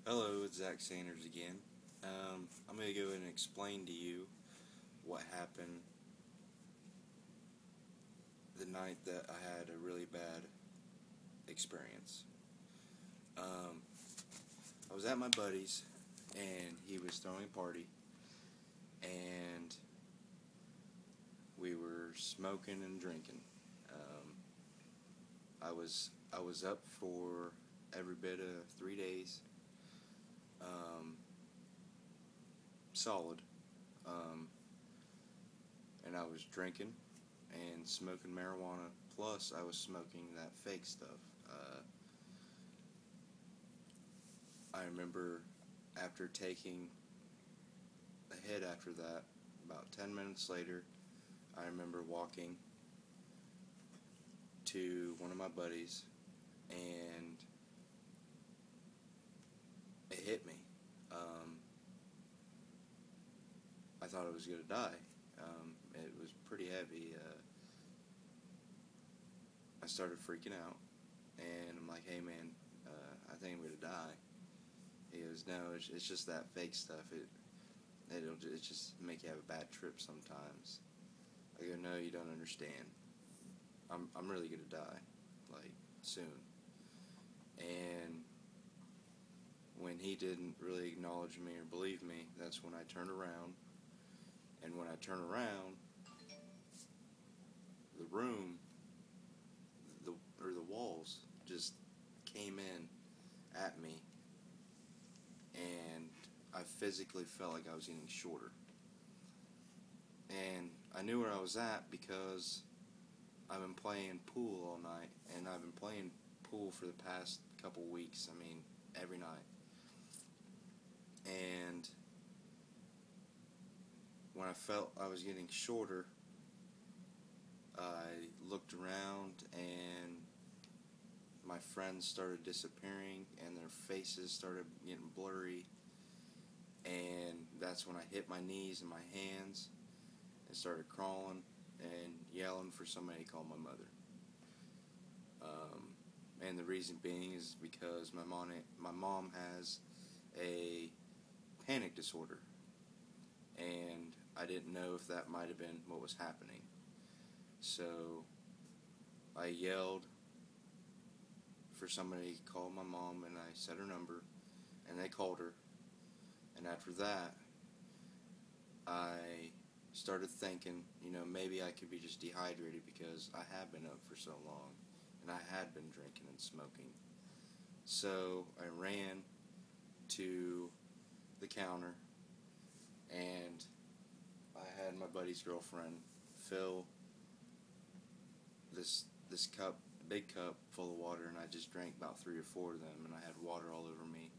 Hello, it's Zach Sanders again. I'm going to go and explain to you what happened the night that I had a really bad experience. Um, I was at my buddy's, and he was throwing a party, and we were smoking and drinking. I was up for every bit of 3 days, solid, um, and I was drinking and smoking marijuana. Plus, I was smoking that fake stuff. I remember after taking a hit after that, about 10 minutes later, I remember walking to one of my buddies, and it hit me. I thought I was going to die. It was pretty heavy. I started freaking out, and I'm like, hey man, I think I'm going to die. He goes, no, it's just that fake stuff. It just make you have a bad trip sometimes. I go, no, you don't understand. I'm really going to die, like, soon. And when he didn't really acknowledge me or believe me, that's when I turned around. And when I turned around, the room, the walls just came in at me, and I physically felt like I was getting shorter. And I knew where I was at because I've been playing pool all night, and I've been playing pool for the past couple weeks. I mean, every night. And when I felt I was getting shorter, I looked around, and my friends started disappearing, and their faces started getting blurry, and that's when I hit my knees and my hands and started crawling and yelling for somebody to call my mother. And the reason being is because my mom has a panic disorder, and I didn't know if that might have been what was happening. So I yelled for somebody to call my mom, and I said her number, and they called her. And after that, I started thinking, maybe I could be just dehydrated because I have been up for so long, and I had been drinking and smoking. So I ran to the counter, and I had my buddy's girlfriend fill this cup, big cup full of water, and I just drank about 3 or 4 of them, and I had water all over me.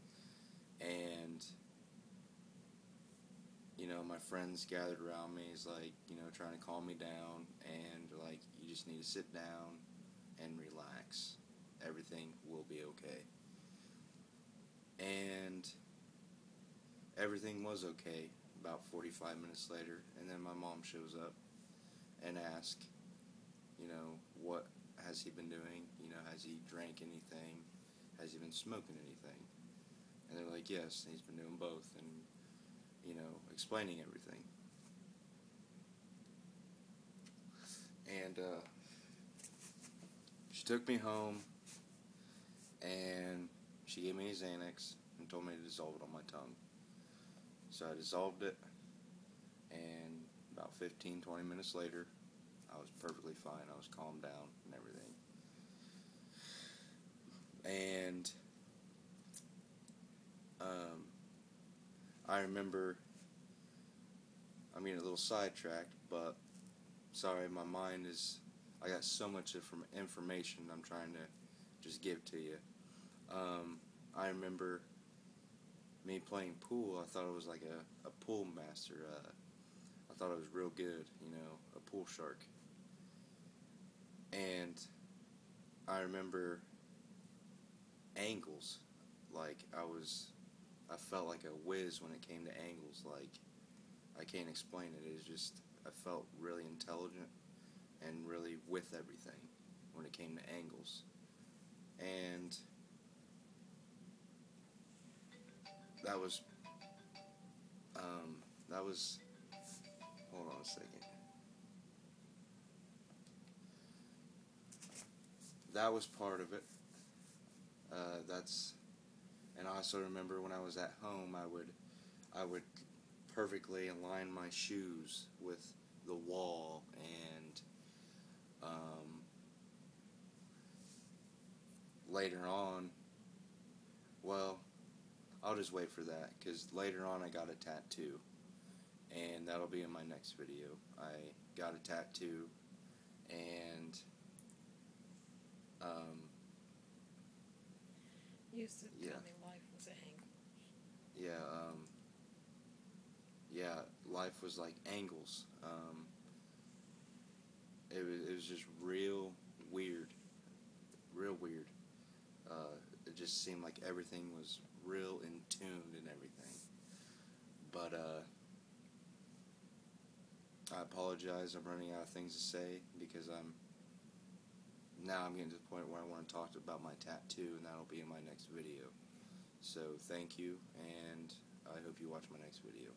And my friends gathered around me, is like, trying to calm me down, and like, you just need to sit down and relax. Everything will be okay. And everything was okay about 45 minutes later, and then my mom shows up and asks, what has he been doing? Has he drank anything? Has he been smoking anything? And they're like, yes, he's been doing both, and explaining everything. And she took me home, and she gave me a Xanax and told me to dissolve it on my tongue. So I dissolved it, and about 15-20 minutes later, I was perfectly fine. I was calmed down and everything. And I remember, I'm getting a little sidetracked, but sorry, my mind is, I got so much information I'm trying to just give to you. I remember me playing pool. I thought I was like a pool master. I thought I was real good, a pool shark. And I remember angles, like I felt like a whiz when it came to angles. Like, I can't explain it. It's just, I felt really intelligent and really with everything when it came to angles. And that was, hold on a second. That was part of it. And I also remember when I was at home, I would perfectly align my shoes with the wall, and later on, well, I'll just wait for that, because later on I got a tattoo, and that'll be in my next video. I got a tattoo, and You used to yeah. tell me life was angles. Yeah, life was like angles. It was just real weird. It just seemed like everything was real in tune and everything. But I apologize. I'm running out of things to say, because I'm getting to the point where I want to talk about my tattoo, and that'll be in my next video. So thank you, and I hope you watch my next video.